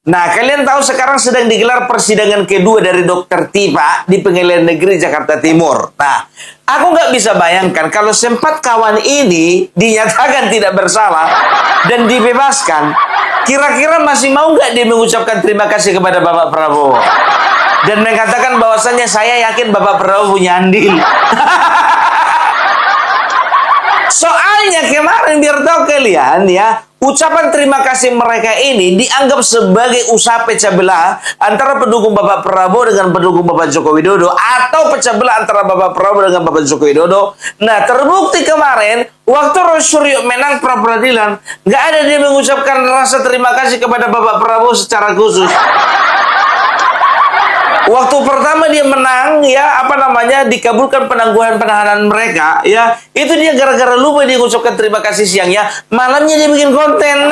Nah, kalian tahu sekarang sedang digelar persidangan kedua dari Dokter Tipa di Pengadilan Negeri Jakarta Timur. Nah, aku nggak bisa bayangkan kalau sempat kawan ini dinyatakan tidak bersalah dan dibebaskan, kira-kira masih mau nggak dia mengucapkan terima kasih kepada Bapak Prabowo? Dan mengatakan bahwasannya saya yakin Bapak Prabowo punya andil. Soalnya kemarin biar tahu kalian ya, ucapan terima kasih mereka ini dianggap sebagai usaha pecah belah antara pendukung Bapak Prabowo dengan pendukung Bapak Joko Widodo, atau pecah belah antara Bapak Prabowo dengan Bapak Joko Widodo. Nah, terbukti kemarin waktu Roy Suryo menang pra peradilan, nggak ada dia mengucapkan rasa terima kasih kepada Bapak Prabowo secara khusus. Waktu pertama dia menang, ya dikabulkan penangguhan penahanan mereka, ya itu dia gara-gara lupa dia mengucapkan terima kasih siangnya, malamnya dia bikin konten.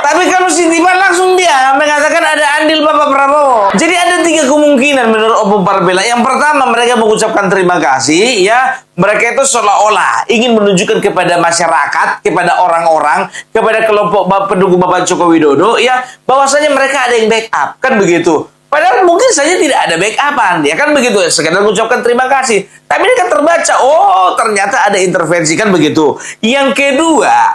Tapi kalau si Tiba langsung dia mengatakan ada andil Bapak Prabowo. Jadi ada 3 kemungkinan menurut Opung Parbela. Yang pertama, mereka mengucapkan terima kasih, ya mereka itu seolah-olah ingin menunjukkan kepada masyarakat, kepada orang-orang, kepada kelompok pendukung Bapak Joko Widodo, ya bahwasanya mereka ada yang backup, kan begitu. Padahal mungkin saja tidak ada backupan, ya kan begitu. Sekedar mengucapkan terima kasih. Tapi ini kan terbaca, oh ternyata ada intervensi, kan begitu. Yang kedua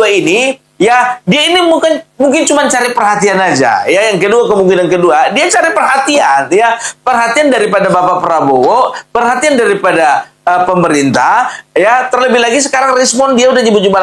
ini, ya dia ini mungkin cuma cari perhatian aja. Ya, yang kedua, kemungkinan kedua, dia cari perhatian, ya perhatian daripada Bapak Prabowo, perhatian daripada pemerintah, ya terlebih lagi sekarang respon dia udah nyebut-nyebut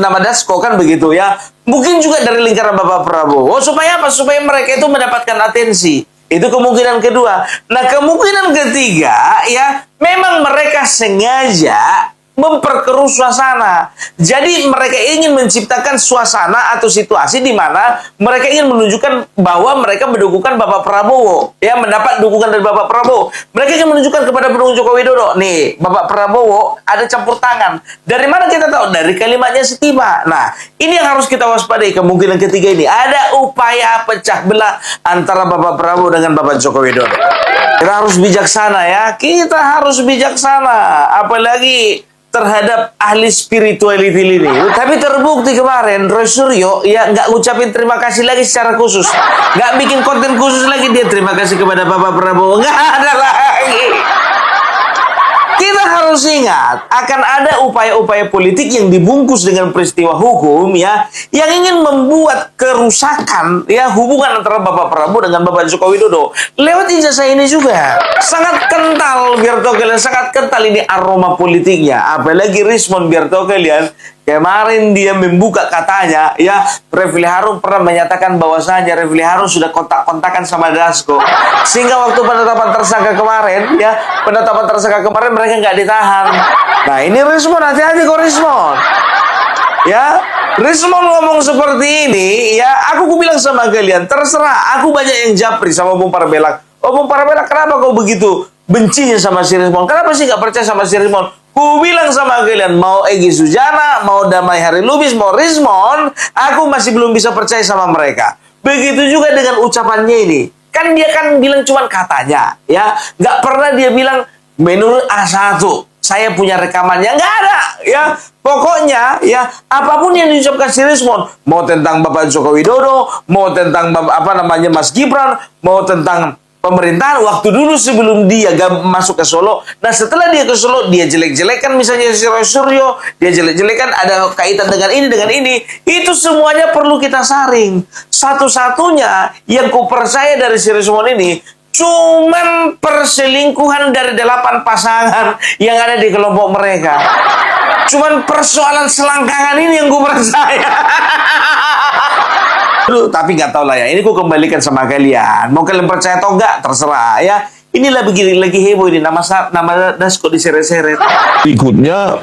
nama Dasko, kan begitu ya. Mungkin juga dari lingkaran Bapak Prabowo, supaya apa? Supaya mereka itu mendapatkan atensi. Itu kemungkinan kedua. Nah, kemungkinan ketiga, ya memang mereka sengaja memperkeruh suasana. Jadi mereka ingin menciptakan suasana atau situasi di mana mereka ingin menunjukkan bahwa mereka mendukungkan Bapak Prabowo, ya mendapat dukungan dari Bapak Prabowo. Mereka ingin menunjukkan kepada pendukung Joko Widodo, nih Bapak Prabowo ada campur tangan. Dari mana kita tahu? Dari kalimatnya si Tiba. Nah, ini yang harus kita waspadai. Kemungkinan ketiga ini ada upaya pecah belah antara Bapak Prabowo dengan Bapak Joko Widodo. Kita harus bijaksana, ya. Kita harus bijaksana. Apalagi terhadap ahli spirituality ini. Tapi terbukti kemarin Roy Suryo ya nggak ngucapin terima kasih lagi secara khusus, nggak bikin konten khusus lagi dia terima kasih kepada Bapak Prabowo, nggak ada lagi. Kita harus ingat akan ada upaya-upaya politik yang dibungkus dengan peristiwa hukum, ya yang ingin membuat kerusakan, ya hubungan antara Bapak Prabowo dengan Bapak Joko Widodo lewat ijazah ini juga. Sangat kental, biar tahu kalian, sangat kental ini aroma politiknya. Apalagi Rismon, biar tahu kalian, kemarin dia membuka katanya, ya Refli Harun pernah menyatakan bahwasanya Refli Harun sudah kontak-kontakan sama Dasko, sehingga waktu penetapan tersangka kemarin, ya penetapan tersangka kemarin mereka nggak ditahan. Nah ini Rismon, hati-hati kok Rismon. Ya, Rismon ngomong seperti ini, ya aku bilang sama kalian, terserah, aku banyak yang japri sama Opung Parbela. Opung Parbela, kenapa kau begitu bencinya sama si Rismon? Kenapa sih nggak percaya sama si Rismon? Ku bilang sama kalian, mau Egy Sujana, mau Damai Hari Lubis, mau Rismon, aku masih belum bisa percaya sama mereka. Begitu juga dengan ucapannya ini. Kan dia kan bilang cuma katanya, ya nggak pernah dia bilang menurut A1 saya punya rekamannya, nggak ada, ya pokoknya ya apapun yang diucapkan si Rismon, mau tentang Bapak Joko Widodo, mau tentang Mas Gibran, mau tentang pemerintahan waktu dulu sebelum dia masuk ke Solo. Nah setelah dia ke Solo, dia jelek-jelekan misalnya si Roy Suryo, dia jelek-jelekan ada kaitan dengan ini, itu semuanya perlu kita saring. Satu-satunya yang ku percaya dari si Rismon ini cuman perselingkuhan dari 8 pasangan yang ada di kelompok mereka. Cuman persoalan selangkangan ini yang gue percaya. Aduh, tapi nggak tahu lah ya. Ini gue kembalikan sama kalian. Mau kalian percaya atau enggak, terserah ya. Inilah begini lagi heboh ini, nama Dasko diseret-seret. Ikutnya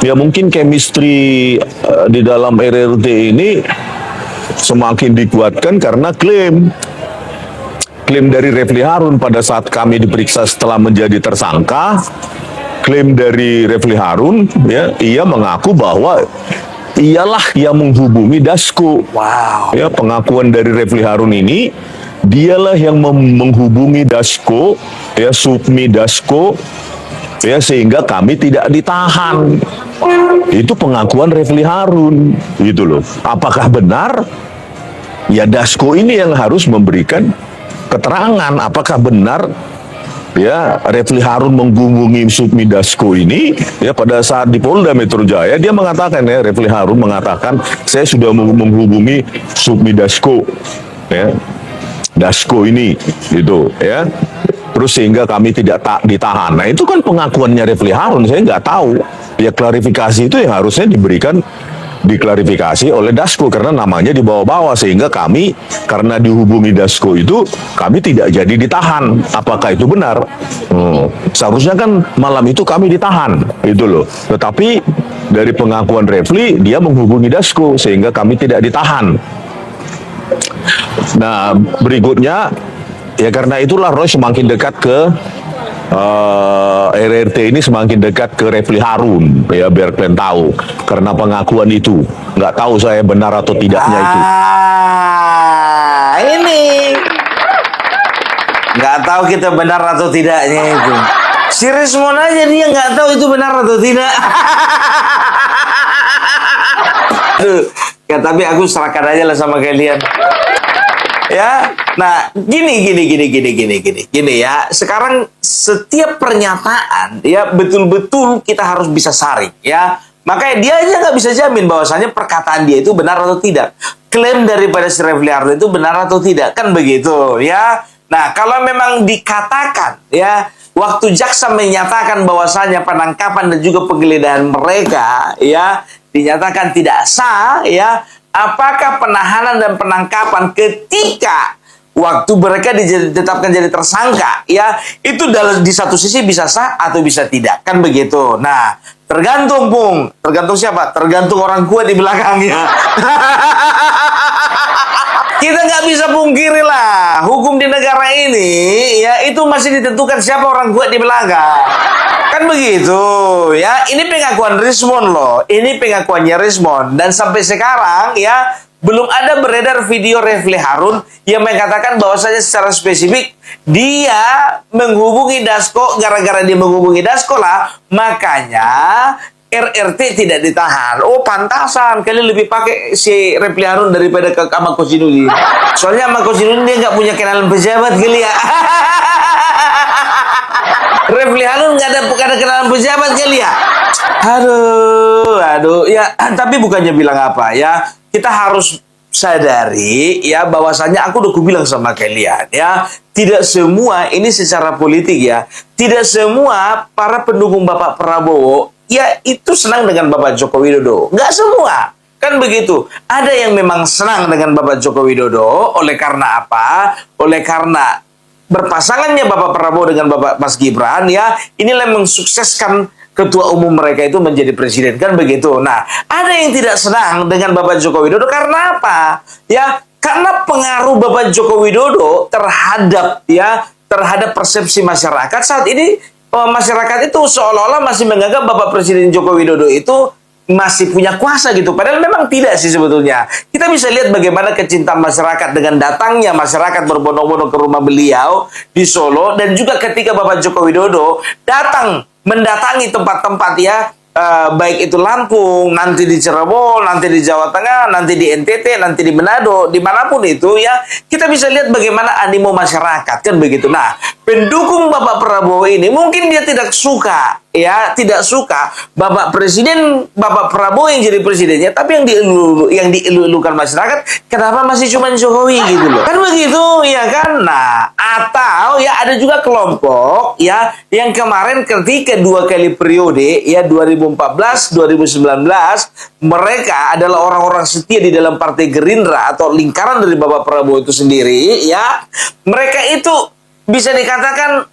ya mungkin chemistry di dalam RRT ini semakin dikuatkan karena klaim dari Refli Harun pada saat kami diperiksa setelah menjadi tersangka. Klaim dari Refli Harun, ya, ia mengaku bahwa ialah yang menghubungi Dasko. Wow. Ya, pengakuan dari Refli Harun ini, dialah yang menghubungi Dasko, ya, Sufmi Dasko, ya sehingga kami tidak ditahan. Itu pengakuan Refli Harun, gitu loh. Apakah benar? Ya Dasko ini yang harus memberikan keterangan apakah benar ya Refli Harun menghubungi Sufmi Dasko ini ya pada saat di Polda Metro Jaya. Dia mengatakan ya, Refli Harun mengatakan saya sudah menghubungi Sufmi Dasko ya, Dasko ini gitu ya, terus sehingga kami tidak ditahan. Nah itu kan pengakuannya Refli Harun, saya nggak tahu ya, klarifikasi itu yang harusnya diklarifikasi oleh Dasko karena namanya dibawa-bawa, sehingga kami karena dihubungi Dasko itu kami tidak jadi ditahan. Apakah itu benar? Seharusnya kan malam itu kami ditahan itu loh, tetapi dari pengakuan Refli dia menghubungi Dasko sehingga kami tidak ditahan. Nah berikutnya ya karena itulah Roy semakin dekat ke RRT ini, semakin dekat ke Refli Harun ya, biar kalian tahu karena pengakuan itu. Nggak tahu saya benar atau tidaknya itu. Ini nggak tahu kita benar atau tidaknya itu. Si Rismon aja dia nggak tahu itu benar atau tidak. Aduh, ya tapi aku serahkan aja lah sama kalian. Ya, nah gini ya. Sekarang setiap pernyataan ya betul-betul kita harus bisa saring ya. Makanya dia aja nggak bisa jamin bahwasanya perkataan dia itu benar atau tidak. Klaim daripada si Refli Harun itu benar atau tidak, kan begitu ya. Nah kalau memang dikatakan ya, waktu jaksa menyatakan bahwasanya penangkapan dan juga penggeledahan mereka ya dinyatakan tidak sah ya. Apakah penahanan dan penangkapan ketika waktu mereka ditetapkan jadi tersangka ya itu di satu sisi bisa sah atau bisa tidak, kan begitu. Nah tergantung siapa, tergantung orang kuat di belakangnya. Kita nggak bisa pungkiri lah, hukum di negara ini ya itu masih ditentukan siapa orang kuat di belakang. Kan begitu ya. Ini pengakuan Rismon loh. Ini pengakuannya Rismon. Dan sampai sekarang ya belum ada beredar video Refli Harun yang mengatakan bahwasanya secara spesifik dia menghubungi Dasko, gara-gara dia menghubungi Dasko lah makanya RRT tidak ditahan. Oh pantasan kalian lebih pakai si Refli Harun daripada ke Ahmad Kosinudin. Soalnya Ahmad Kosinudin dia nggak punya kenalan pejabat kali ya. Refli Harun nggak ada kenalan pejabat kali ya. Aduh ya. Tapi bukannya bilang apa ya, kita harus sadari ya bahwasanya aku udah bilang sama kalian ya, tidak semua ini secara politik ya, tidak semua para pendukung Bapak Prabowo ya itu senang dengan Bapak Joko Widodo. Nggak semua, kan begitu. Ada yang memang senang dengan Bapak Joko Widodo. Oleh karena apa? Oleh karena berpasangannya Bapak Prabowo dengan Bapak Mas Gibran ya, inilah yang mensukseskan ketua umum mereka itu menjadi presiden, kan begitu. Nah, ada yang tidak senang dengan Bapak Joko Widodo karena apa? Ya, karena pengaruh Bapak Joko Widodo terhadap persepsi masyarakat saat ini. Masyarakat itu seolah-olah masih menganggap Bapak Presiden Joko Widodo itu masih punya kuasa gitu. Padahal memang tidak sih sebetulnya. Kita bisa lihat bagaimana kecintaan masyarakat dengan datangnya masyarakat berbondong-bondong ke rumah beliau di Solo, dan juga ketika Bapak Joko Widodo datang mendatangi tempat-tempat ya, baik itu Lampung, nanti di Cirebon, nanti di Jawa Tengah, nanti di NTT, nanti di Manado, dimanapun itu ya, kita bisa lihat bagaimana animo masyarakat, kan begitu. Nah, pendukung Bapak Prabowo ini mungkin dia tidak suka ya, tidak suka Bapak Prabowo yang jadi presidennya, tapi yang dielu-elukan masyarakat kenapa masih cuma Jokowi gitu loh, kan begitu ya kan. Nah, atau ya ada juga kelompok ya yang kemarin ketika 2 kali periode ya 2014 2019 mereka adalah orang-orang setia di dalam Partai Gerindra atau lingkaran dari Bapak Prabowo itu sendiri ya, mereka itu bisa dikatakan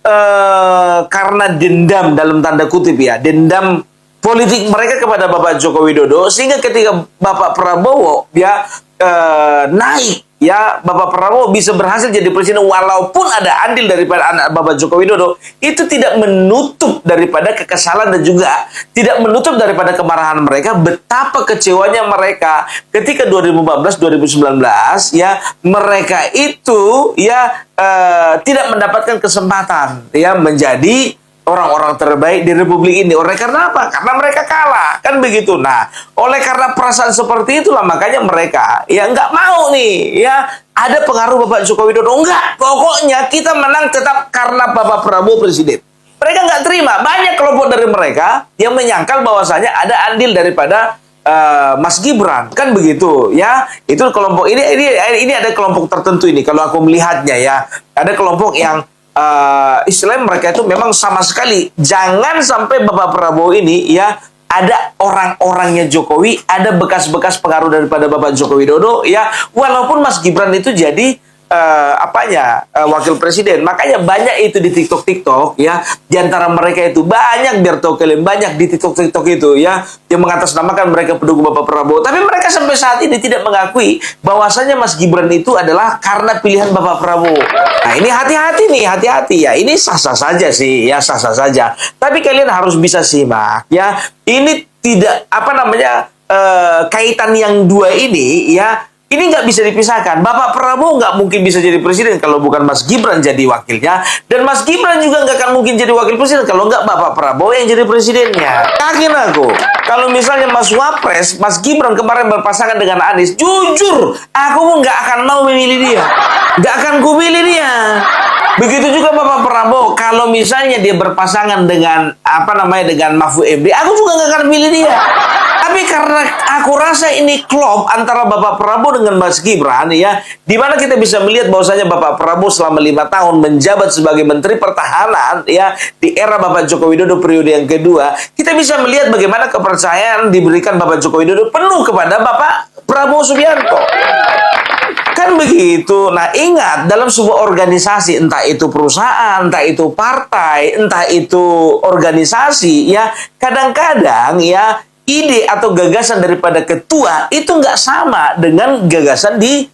karena dendam dalam tanda kutip ya, dendam politik mereka kepada Bapak Joko Widodo, sehingga ketika Bapak Prabowo ya naik ya, Bapak Prabowo bisa berhasil jadi presiden walaupun ada andil daripada anak Bapak Joko Widodo, itu tidak menutup daripada kekesalan dan juga tidak menutup daripada kemarahan mereka, betapa kecewanya mereka ketika 2014-2019 ya, mereka itu ya tidak mendapatkan kesempatan ya menjadi orang-orang terbaik di Republik ini. Oleh karena apa? Karena mereka kalah, kan begitu. Nah, oleh karena perasaan seperti itulah makanya mereka ya nggak mau nih ya ada pengaruh Bapak Joko Widodo. Enggak, pokoknya kita menang tetap karena Bapak Prabowo presiden. Mereka nggak terima. Banyak kelompok dari mereka yang menyangkal bahwasanya ada andil daripada Mas Gibran, kan begitu ya. Itu kelompok ini ada kelompok tertentu ini kalau aku melihatnya ya. Ada kelompok yang istilahnya mereka itu memang sama sekali jangan sampai Bapak Prabowo ini ya ada orang-orangnya Jokowi, ada bekas-bekas pengaruh daripada Bapak Joko Widodo ya, walaupun Mas Gibran itu jadi wakil presiden. Makanya banyak itu di TikTok ya, di antara mereka itu banyak biar tahu kalian, banyak di TikTok itu ya yang mengatasnamakan mereka pendukung Bapak Prabowo, tapi mereka sampai saat ini tidak mengakui bahwasanya Mas Gibran itu adalah karena pilihan Bapak Prabowo. Nah, ini hati-hati ya. Ini sah-sah saja sih ya, sah-sah saja. Tapi kalian harus bisa simak ya. Ini tidak kaitan yang dua ini ya. Ini nggak bisa dipisahkan. Bapak Prabowo nggak mungkin bisa jadi presiden kalau bukan Mas Gibran jadi wakilnya. Dan Mas Gibran juga nggak akan mungkin jadi wakil presiden kalau nggak Bapak Prabowo yang jadi presidennya. Yakin aku. Kalau misalnya Mas Wapres, Mas Gibran kemarin berpasangan dengan Anies, jujur, aku pun nggak akan mau memilih dia. Nggak akan kupilih dia. Begitu juga Bapak Prabowo, kalau misalnya dia berpasangan dengan dengan Mahfud MD, aku juga nggak akan pilih dia. Tapi karena aku rasa ini klop antara Bapak Prabowo dengan Mas Gibran ya, di mana kita bisa melihat bahwasanya Bapak Prabowo selama 5 tahun menjabat sebagai Menteri Pertahanan ya di era Bapak Joko Widodo periode yang kedua, kita bisa melihat bagaimana kepercayaan diberikan Bapak Joko Widodo penuh kepada Bapak Prabowo Subianto. Kan begitu. Nah, ingat, dalam sebuah organisasi, entah itu perusahaan, entah itu partai, entah itu organisasi ya, kadang-kadang ya ide atau gagasan daripada ketua itu nggak sama dengan gagasan di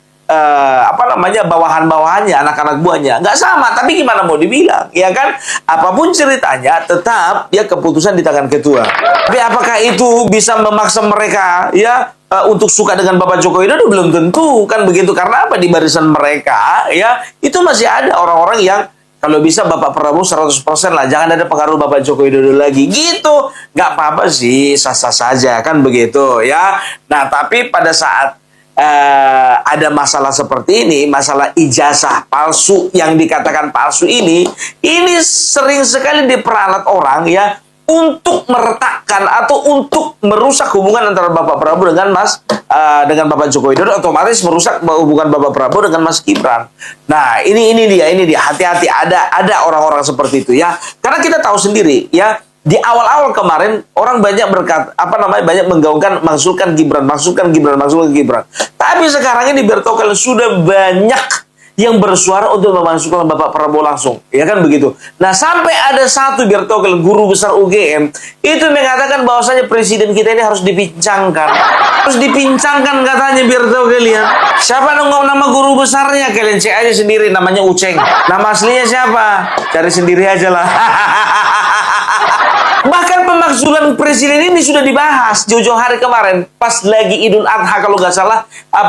bawahan-bawahannya, anak-anak buahnya. Nggak sama, tapi gimana mau dibilang, ya kan? Apapun ceritanya, tetap ya keputusan di tangan ketua. Tapi apakah itu bisa memaksa mereka ya untuk suka dengan Bapak Joko Widodo? Belum tentu, kan begitu. Karena apa? Di barisan mereka ya itu masih ada orang-orang yang kalau bisa Bapak Prabowo 100% lah, jangan ada pengaruh Bapak Joko Widodo lagi, gitu. Nggak apa-apa sih, sah-sah saja, kan begitu ya. Nah, tapi pada saat ada masalah seperti ini, masalah ijazah palsu yang dikatakan palsu ini sering sekali diperalat orang ya untuk meretakkan atau untuk merusak hubungan antara Bapak Prabowo dengan dengan Bapak Joko Widodo, otomatis merusak hubungan Bapak Prabowo dengan Mas Gibran. Nah, ini dia, hati-hati, ada orang-orang seperti itu ya. Karena kita tahu sendiri ya, di awal-awal kemarin orang banyak banyak menggaungkan masukkan Gibran. Tapi sekarang ini biar tahu kalian sudah banyak yang bersuara untuk memasukkan Bapak Prabowo langsung, ya kan begitu. Nah, sampai ada satu biar tahu kalian guru besar UGM itu mengatakan bahwasanya presiden kita ini harus dipincangkan. Katanya biar tahu kalian. Siapa nama guru besarnya? Kalian cek aja sendiri, namanya Uceng. Nama aslinya siapa? Cari sendiri aja lah. Bahkan pemakzulan presiden ini sudah dibahas jauh-jauh hari kemarin pas lagi Idul Adha, kalau nggak salah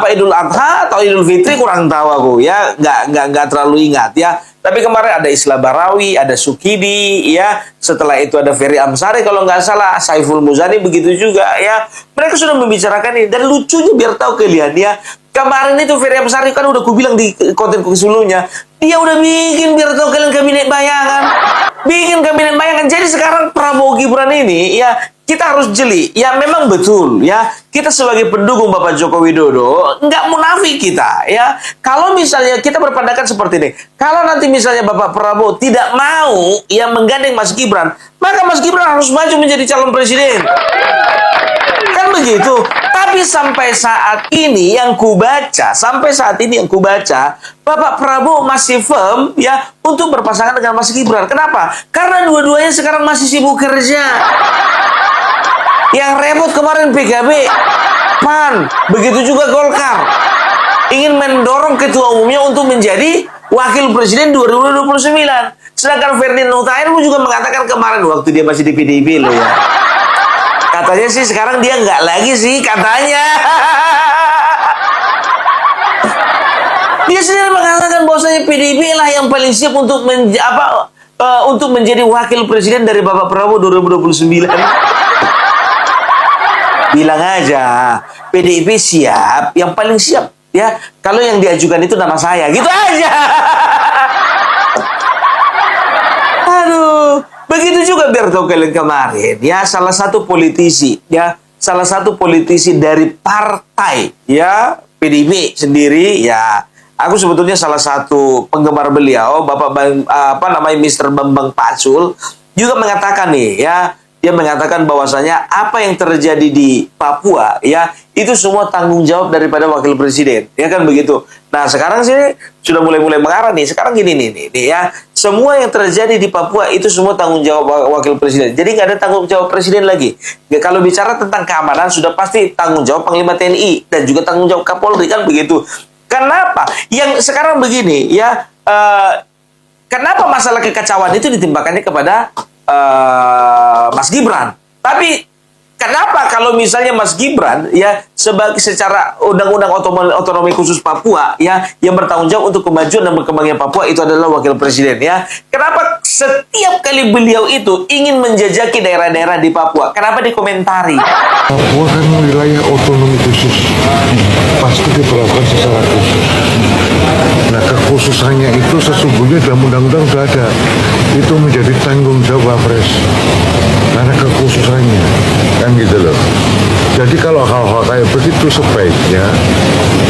Idul Adha atau Idul Fitri, kurang tahu aku ya, nggak terlalu ingat ya. Tapi kemarin ada Islah Barawi, ada Sukidi ya, setelah itu ada Ferry Amsari kalau nggak salah, Saiful Muzani begitu juga ya. Mereka sudah membicarakan ini, dan lucunya biar tahu kalian ya, kemarin itu Ferry Amsari kan udah kubilang di konten sebelumnya, dia udah bikin biar tahu kalian kabinet bayangan. Jadi sekarang Prabowo Gibran ini ya kita harus jeli. Ya memang betul ya, kita sebagai pendukung Bapak Joko Widodo nggak munafik kita ya. Kalau misalnya kita berpandangan seperti ini, kalau nanti misalnya Bapak Prabowo tidak mau yang menggandeng Mas Gibran, maka Mas Gibran harus maju menjadi calon presiden. Kan begitu. Tapi sampai saat ini yang kubaca, Bapak Prabowo masih firm ya untuk berpasangan dengan Mas Gibran. Kenapa? Karena dua-duanya sekarang masih sibuk kerja. Yang repot kemarin PKB, PAN, begitu juga Golkar. Ingin mendorong ketua umumnya untuk menjadi wakil presiden 2029. Sedangkan Ferdinand Huta Heian juga mengatakan kemarin waktu dia masih di PDIP loh ya. Katanya sih sekarang dia nggak lagi sih, katanya. Dia sendiri mengatakan bahwasanya PDIP lah yang paling siap untuk untuk menjadi wakil presiden dari Bapak Prabowo 2029? Bilang aja, PDIP siap, yang paling siap ya. Kalau yang diajukan itu nama saya, gitu aja. Aduh, begitu juga biar tahu kalian kemarin ya, salah satu politisi dari partai ya PDIP sendiri ya. Aku sebetulnya salah satu penggemar beliau, Mr. Bambang Pacul juga mengatakan nih ya, dia mengatakan bahwasanya apa yang terjadi di Papua ya itu semua tanggung jawab daripada wakil presiden, ya kan begitu. Nah sekarang sih sudah mulai mengarah nih. Sekarang gini nih ya, semua yang terjadi di Papua itu semua tanggung jawab wakil presiden. Jadi nggak ada tanggung jawab presiden lagi. Kalau bicara tentang keamanan sudah pasti tanggung jawab Panglima TNI dan juga tanggung jawab Kapolri, kan begitu. Kenapa? Yang sekarang begini ya, kenapa masalah kekacauan itu ditimpakannya kepada Mas Gibran? Tapi kenapa kalau misalnya Mas Gibran ya secara undang-undang otonomi khusus Papua ya yang bertanggung jawab untuk kemajuan dan berkembangnya Papua itu adalah wakil presiden ya. Kenapa setiap kali beliau itu ingin menjajaki daerah-daerah di Papua, kenapa dikomentari? Papua kan wilayah otonomi khusus, pasti diperlakukan secara khusus. Nah kekhususannya itu sesungguhnya dalam undang-undang sudah ada, itu menjadi tanggung jawab Wapres karena kekhususannya, kan gitu loh. Jadi kalau hal-hal kayak begitu sebaiknya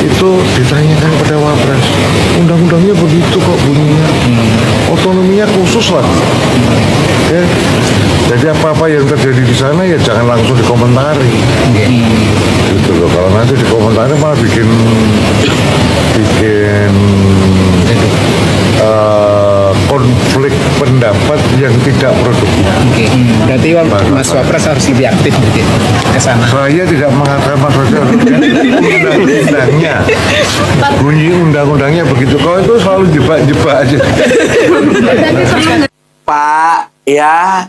itu ditanyakan pada Wapres. Undang-undangnya begitu kok bunyinya, otonominya khusus lah. Ya. Jadi apa-apa yang terjadi di sana ya jangan langsung dikomentari. Gitu loh. Kalau nanti dikomentari malah bikin konflik pendapat yang tidak produktif. Oke. Berarti Mas Wapres harus lebih aktif gitu ke sana. Saya tidak mengatakan Mas Wapres harus undang-undangnya. Bunyi undang-undangnya begitu. Kalau itu selalu jebak-jebak aja. Pak, ya,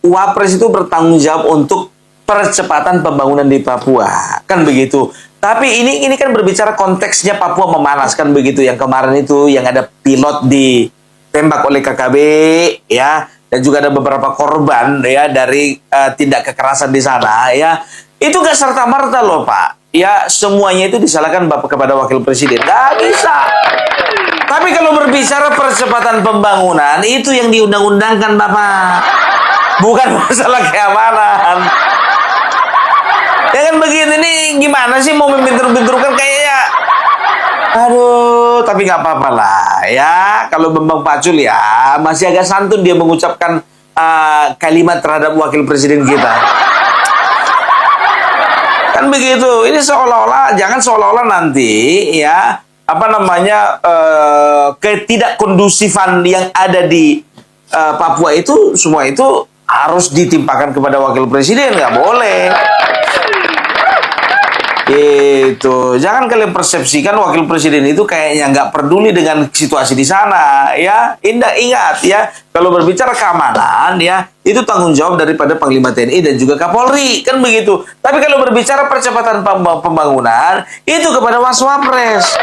Wapres itu bertanggung jawab untuk percepatan pembangunan di Papua, kan begitu. Tapi ini kan berbicara konteksnya Papua memanas, kan begitu. Yang kemarin itu yang ada pilot ditembak oleh KKB, ya, dan juga ada beberapa korban ya dari tindak kekerasan di sana, ya. Itu gak serta-merta loh Pak. Ya, semuanya itu disalahkan kepada wakil presiden. Gak bisa. Tapi kalau berbicara percepatan pembangunan, itu yang diundang-undangkan Bapak. Bukan masalah keamanan. Ya kan begitu, nih gimana sih mau membintur-binturkan kayaknya. Aduh, tapi nggak apa-apa lah ya. Kalau Bambang Pacul ya masih agak santun dia mengucapkan kalimat terhadap wakil presiden kita. Kan begitu. Ini jangan seolah-olah nanti ya ketidakkondusifan yang ada di Papua itu semua itu harus ditimpakan kepada wakil presiden, nggak boleh. Itu jangan kalian persepsikan wakil presiden itu kayaknya nggak peduli dengan situasi di sana ya. Ingat ya, kalau berbicara keamanan ya itu tanggung jawab daripada Panglima TNI dan juga Kapolri, kan begitu. Tapi kalau berbicara percepatan pembangunan itu kepada Mas Wapres.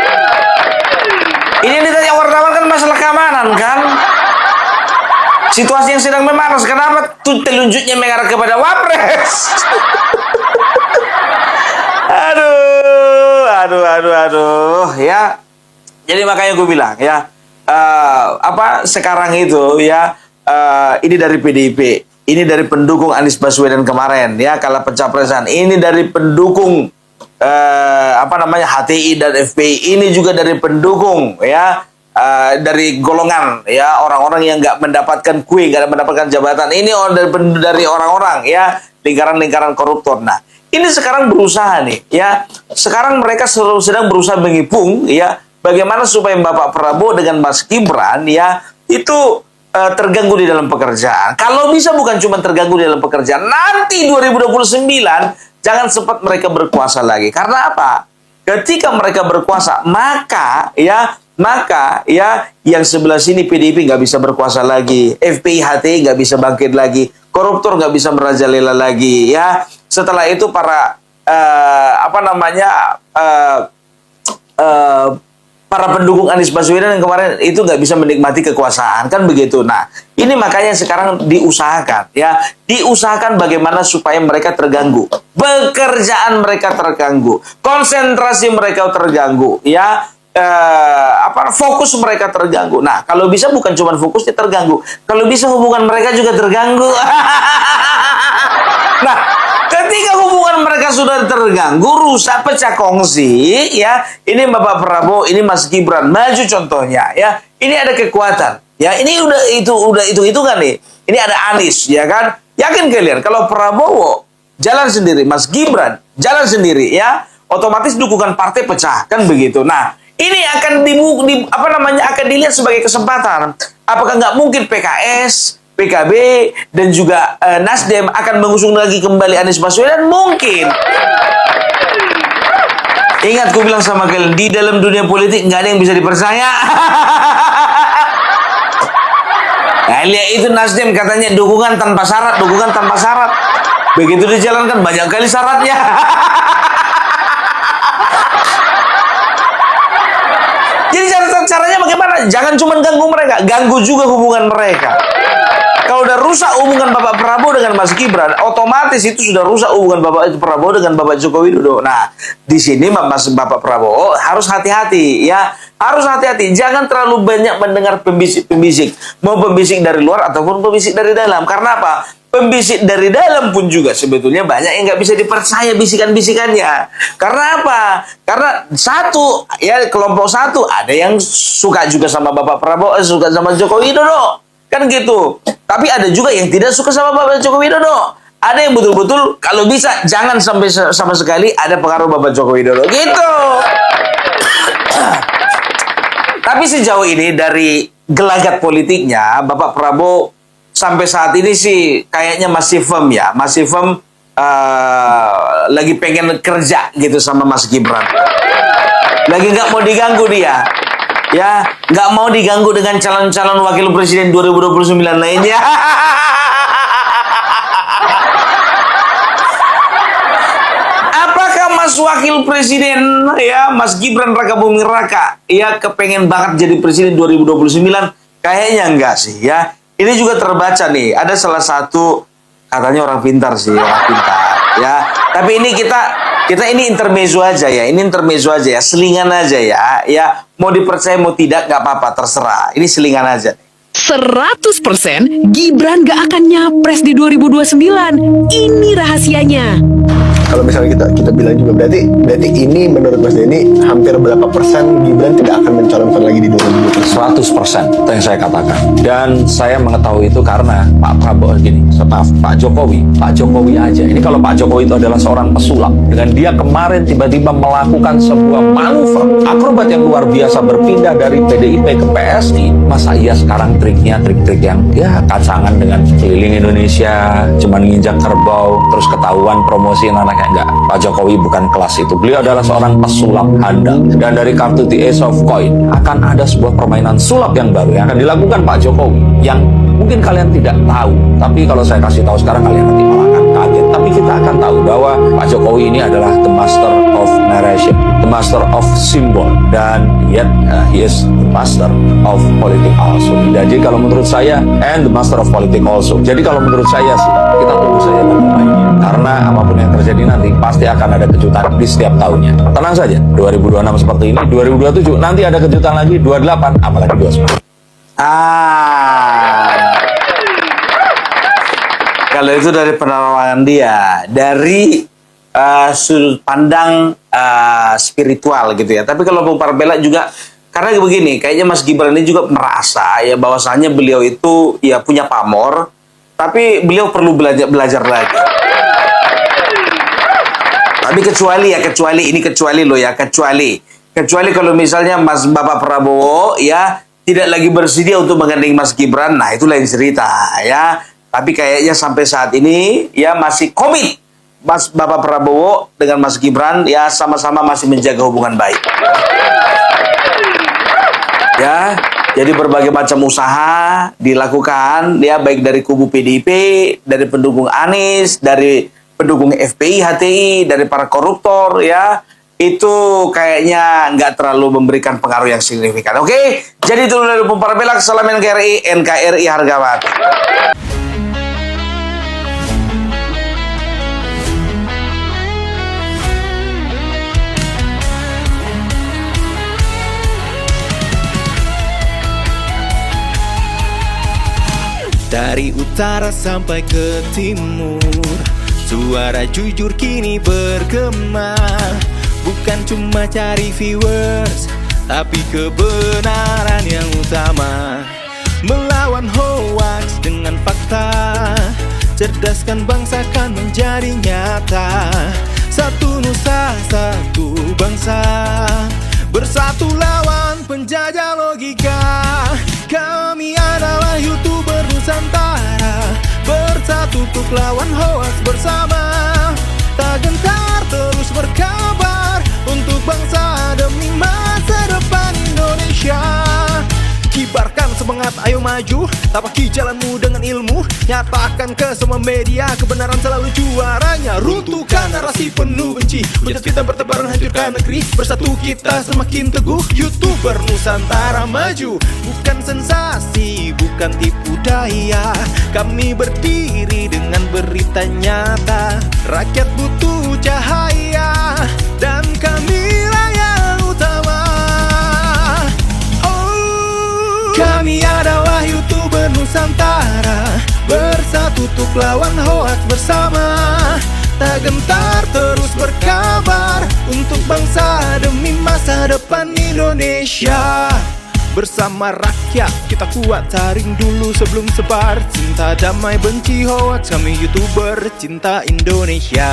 Ini yang ditanya wartawan kan masalah keamanan kan. Situasi yang sedang memanas, kenapa telunjuknya mengarah kepada Wapres? Aduh, ya. Jadi makanya gue bilang ya, sekarang itu ya, ini dari PDIP, ini dari pendukung Anies Baswedan kemarin ya, kala pencapresan, ini dari pendukung HTI dan FPI, ini juga dari pendukung ya, dari golongan ya orang-orang yang nggak mendapatkan kue, nggak mendapatkan jabatan, ini dari orang-orang ya lingkaran-lingkaran koruptor. Nah, ini sekarang berusaha nih ya. Sekarang mereka sedang berusaha mengepung ya bagaimana supaya Bapak Prabowo dengan Mas Gibran ya itu terganggu di dalam pekerjaan. Kalau bisa bukan cuma terganggu di dalam pekerjaan, nanti 2029 jangan sempat mereka berkuasa lagi. Karena apa? Ketika mereka berkuasa, maka yang sebelah sini PDIP nggak bisa berkuasa lagi, FPI HTI nggak bisa bangkit lagi, koruptor nggak bisa merajalela lagi ya. Setelah itu para para pendukung Anies Baswedan yang kemarin itu nggak bisa menikmati kekuasaan, kan begitu. Nah, ini makanya sekarang diusahakan, ya, diusahakan bagaimana supaya mereka terganggu, pekerjaan mereka terganggu, konsentrasi mereka terganggu, ya. Fokus mereka terganggu. Nah, kalau bisa bukan cuma fokusnya terganggu, kalau bisa hubungan mereka juga terganggu. Nah, ketika hubungan mereka sudah terganggu, rusak, pecah kongsi, ya, ini Bapak Prabowo, ini Mas Gibran maju contohnya, ya, ini ada kekuatan, ya, ini udah itu kan nih, ini ada Anies, ya kan, yakin kalian kalau Prabowo jalan sendiri, Mas Gibran jalan sendiri, ya, otomatis dukungan partai pecah, kan begitu. Nah, ini akan akan dilihat sebagai kesempatan. Apakah nggak mungkin PKS, PKB, dan juga Nasdem akan mengusung lagi kembali Anies Baswedan? Mungkin. Ingat, ku bilang sama kalian, di dalam dunia politik nggak ada yang bisa dipercaya. Nah, lihat itu Nasdem katanya dukungan tanpa syarat, dukungan tanpa syarat. Begitu dijalankan banyak kali syaratnya. Jadi caranya bagaimana? Jangan cuma ganggu mereka, ganggu juga hubungan mereka. Kalau udah rusak hubungan Bapak Prabowo dengan Mas Gibran, otomatis itu sudah rusak hubungan Bapak Prabowo dengan Bapak Joko Widodo. Nah, di sini Bapak Prabowo harus hati-hati, ya, harus hati-hati. Jangan terlalu banyak mendengar pembisik, mau pembisik dari luar ataupun pembisik dari dalam. Karena apa? Pembisik dari dalam pun juga sebetulnya banyak yang nggak bisa dipercaya bisikan-bisikannya. Karena apa? Karena satu, ya, kelompok satu ada yang suka juga sama Bapak Prabowo, suka sama Joko Widodo, kan gitu. Tapi ada juga yang tidak suka sama Bapak Joko Widodo. Ada yang betul-betul kalau bisa jangan sampai sama sekali ada pengaruh Bapak Joko Widodo, gitu. Tapi sejauh ini dari gelagat politiknya, Bapak Prabowo sampai saat ini sih kayaknya masih firm, ya, masih firm, lagi pengen kerja gitu sama Mas Gibran. Lagi nggak mau diganggu dia, ya, nggak mau diganggu dengan calon-calon wakil presiden 2029 lainnya. Apakah Mas wakil presiden, ya, Mas Gibran Raka Buming Raka, ya, kepengen banget jadi presiden 2029? Kayaknya enggak sih, ya. Ini juga terbaca nih, ada salah satu, katanya orang pintar sih, orang pintar, ya. Tapi ini kita ini intermezzo aja, ya, ini intermezzo aja, ya, selingan aja, ya, ya. Mau dipercaya mau tidak nggak apa-apa, terserah. Ini selingan aja. 100% Gibran gak akan nyapres di 2029. Ini rahasianya. Kalau misalnya kita bilang juga berarti ini menurut Mas Denny hampir berapa persen Gibran tidak akan mencalonkan lagi di 2020? 100% itu yang saya katakan. Dan saya mengetahui itu karena Pak Prabowo Pak Jokowi aja. Ini kalau Pak Jokowi itu adalah seorang pesulap, dengan dia kemarin tiba-tiba melakukan sebuah manuver akrobat yang luar biasa, berpindah dari PDIP ke PSI. Masa iya sekarang triknya trik-trik yang, ya, kacangan dengan keliling Indonesia, cuman nginjak kerbau, terus ketahuan promosiin anaknya? Enggak, Pak Jokowi bukan kelas itu. Beliau adalah seorang pesulap handal. Dan dari kartu The Ace of Coin akan ada sebuah permainan sulap yang baru yang akan dilakukan Pak Jokowi, yang mungkin kalian tidak tahu. Tapi kalau saya kasih tahu sekarang, kalian nanti malah akan kaget. Tapi kita akan tahu bahwa Pak Jokowi ini adalah the master of narration, the master of symbol, dan yet he is the master of politik also. Jadi kalau menurut saya, and the master of politik also. Jadi kalau menurut saya sih, kita tunggu saja bagaimana. Karena apapun yang terjadi nanti pasti akan ada kejutan di setiap tahunnya. Tenang saja, 2026 seperti ini, 2027 nanti ada kejutan lagi, 28, apalagi 29. Kalau itu dari penerawangan dia, dari sudut pandang spiritual gitu, ya. Tapi kalau Bung Parbela juga, karena begini, kayaknya Mas Gibran ini juga merasa, ya, bahwasannya beliau itu, ya, punya pamor, tapi beliau perlu belajar lagi. Tapi kecuali kalau misalnya Bapak Prabowo, ya, tidak lagi bersedia untuk menggandeng Mas Gibran, nah itu lain cerita, ya. Tapi kayaknya sampai saat ini, ya, masih komit Bapak Prabowo dengan Mas Gibran, ya, sama-sama masih menjaga hubungan baik. Ya, jadi berbagai macam usaha dilakukan, ya, baik dari kubu PDIP, dari pendukung Anies, dari pendukung FPI, HTI, dari para koruptor, ya, itu kayaknya nggak terlalu memberikan pengaruh yang signifikan. Oke, jadi itu dari Parabelak, salam NKRI, NKRI harga mati. Dari utara sampai ke timur, suara jujur kini bergema. Bukan cuma cari viewers, tapi kebenaran yang utama. Melawan hoax dengan fakta, cerdaskan bangsa kan menjadi nyata. Satu nusa, satu bangsa, bersatu lawan penjajah logika. Kami adalah YouTuber Nusantara, bersatu untuk lawan hoax bersama. Tak gentar terus berkabar untuk bangsa demi masa depan Indonesia. Kibarkan semangat, ayo maju, tapaki jalanmu dengan ilmu. Nyatakan ke semua media, kebenaran selalu juaranya. Runtuhkan narasi penuh benci, hujat kita bertebaran, hancurkan negeri. Bersatu kita semakin teguh, YouTuber Nusantara maju. Bukan sensasi, bukan tipu daya, kami berdiri dengan berita nyata. Rakyat butuh cahaya, dan kamilah yang utama. Kami adalah YouTuber Nusantara, bersatu untuk lawan hoax bersama. Tak gentar terus berkabar untuk bangsa demi masa depan Indonesia. Bersama rakyat kita kuat, taring dulu sebelum sebar. Cinta damai benci hoax, kami YouTuber cinta Indonesia.